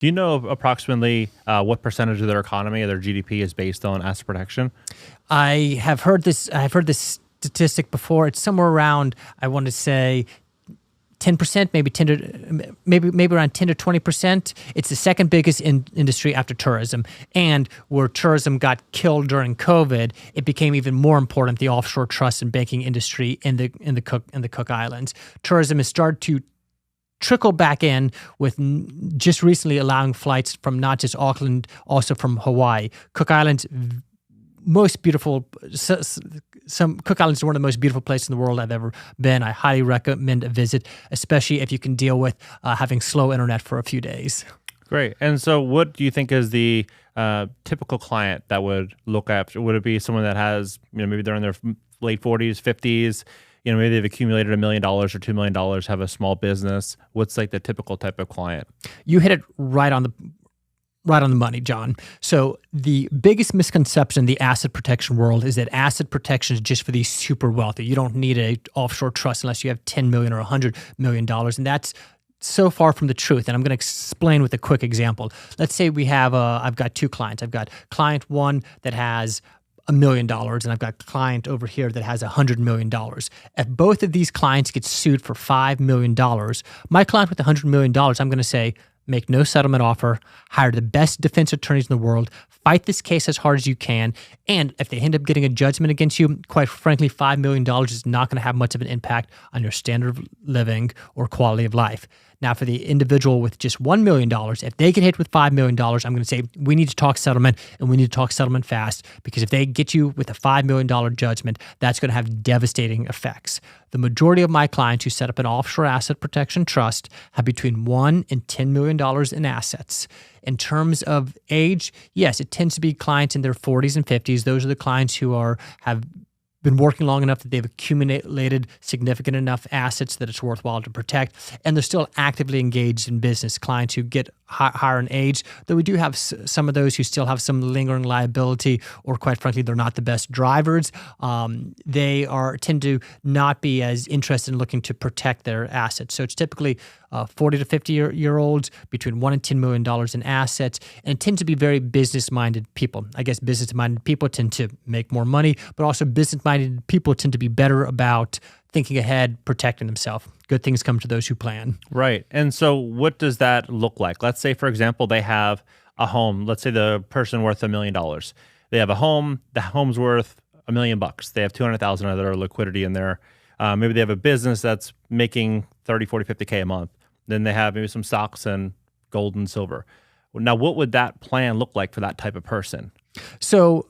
Do you know approximately what percentage of their economy or their GDP is based on asset protection? I have heard this. I've heard this statistic before. It's somewhere around, I want to say, 10%, maybe around 10 to 20%. It's the second biggest industry after tourism. And where tourism got killed during COVID, it became even more important, the offshore trust and banking industry in the Cook Islands. Tourism has started to trickle back in with just recently allowing flights from not just Auckland, also from Hawaii. Cook Islands, most beautiful. Cook Islands is one of the most beautiful places in the world I've ever been. I highly recommend a visit, especially if you can deal with having slow internet for a few days. Great. And so what do you think is the typical client that would look after? Would it be someone that has, maybe they're in their late 40s, 50s, maybe they've accumulated $1 million or $2 million, have a small business? What's like the typical type of client? You hit it right on the money, John. So the biggest misconception in the asset protection world is that asset protection is just for these super wealthy. You don't need an offshore trust unless you have $10 million or $100 million. And that's so far from the truth. And I'm going to explain with a quick example. Let's say I've got two clients. I've got client one that has $1 million, and I've got a client over here that has $100 million. If both of these clients get sued for $5 million, my client with $100 million, I'm going to say, make no settlement offer, hire the best defense attorneys in the world, fight this case as hard as you can, and if they end up getting a judgment against you, quite frankly, $5 million is not going to have much of an impact on your standard of living or quality of life. Now, for the individual with just $1 million, if they get hit with $5 million, I'm going to say, we need to talk settlement, and we need to talk settlement fast, because if they get you with a $5 million judgment, that's going to have devastating effects. The majority of my clients who set up an offshore asset protection trust have between $1 and $10 million in assets. In terms of age, yes, it tends to be clients in their 40s and 50s. Those are the clients who have been working long enough that they've accumulated significant enough assets that it's worthwhile to protect, and they're still actively engaged in business. Clients who get higher in age, though we do have some of those who still have some lingering liability, or quite frankly, they're not the best drivers. They tend to not be as interested in looking to protect their assets. So it's typically 40 to 50-year-olds between $1 and $10 million in assets, and it tends to be very business-minded people. I guess business-minded people tend to make more money, but also business-minded people tend to be better about thinking ahead, protecting themselves. Good things come to those who plan. Right. And so what does that look like? Let's say, for example, they have a home. Let's say the person worth $1 million. They have a home. The home's worth $1 million. They have $200,000 of their liquidity in there. Maybe they have a business that's making 30, 40, 50K a month. Then they have maybe some stocks and gold and silver. Now, what would that plan look like for that type of person? So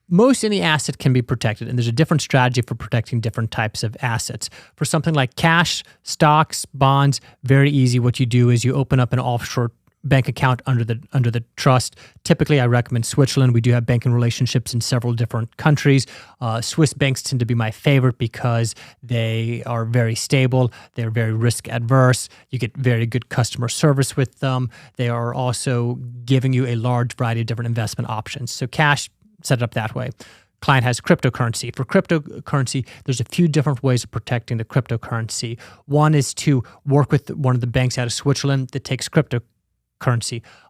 most any asset can be protected, and there's a different strategy for protecting different types of assets. For something like cash, stocks, bonds, very easy. What you do is you open up an offshore bank account under the trust. Typically, I recommend Switzerland. We do have banking relationships in several different countries. Swiss banks tend to be my favorite because they are very stable. They're very risk adverse. You get very good customer service with them. They are also giving you a large variety of different investment options. So cash, set it up that way. Client has cryptocurrency. For cryptocurrency, there's a few different ways of protecting the cryptocurrency. One is to work with one of the banks out of Switzerland that takes cryptocurrency.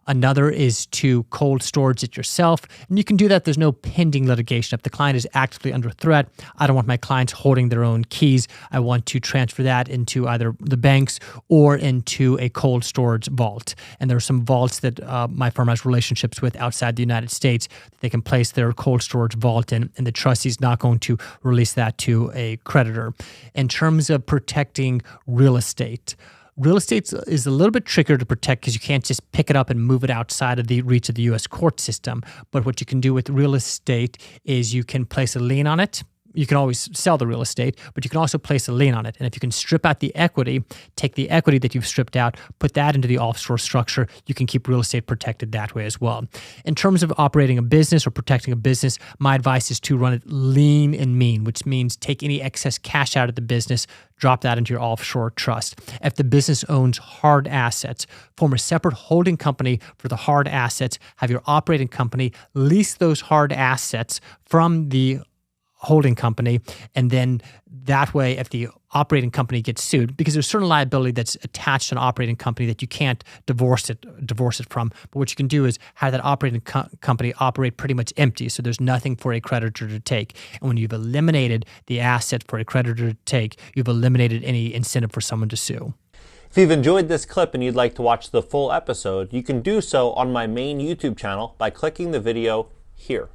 Another is to cold storage it yourself. And you can do that. There's no pending litigation. If the client is actively under threat, I don't want my clients holding their own keys. I want to transfer that into either the banks or into a cold storage vault. And there are some vaults that my firm has relationships with outside the United States that they can place their cold storage vault in, and the trustee is not going to release that to a creditor. In terms of protecting real estate is a little bit trickier to protect because you can't just pick it up and move it outside of the reach of the U.S. court system. But what you can do with real estate is you can place a lien on it. You can always sell the real estate, but you can also place a lien on it. And if you can strip out the equity, take the equity that you've stripped out, put that into the offshore structure, you can keep real estate protected that way as well. In terms of operating a business or protecting a business, my advice is to run it lean and mean, which means take any excess cash out of the business, drop that into your offshore trust. If the business owns hard assets, form a separate holding company for the hard assets, have your operating company lease those hard assets from the holding company, and then that way, if the operating company gets sued, because there's certain liability that's attached to an operating company that you can't divorce it from. But what you can do is have that operating company operate pretty much empty, so there's nothing for a creditor to take. And when you've eliminated the asset for a creditor to take, you've eliminated any incentive for someone to sue. If you've enjoyed this clip and you'd like to watch the full episode, you can do so on my main YouTube channel by clicking the video here.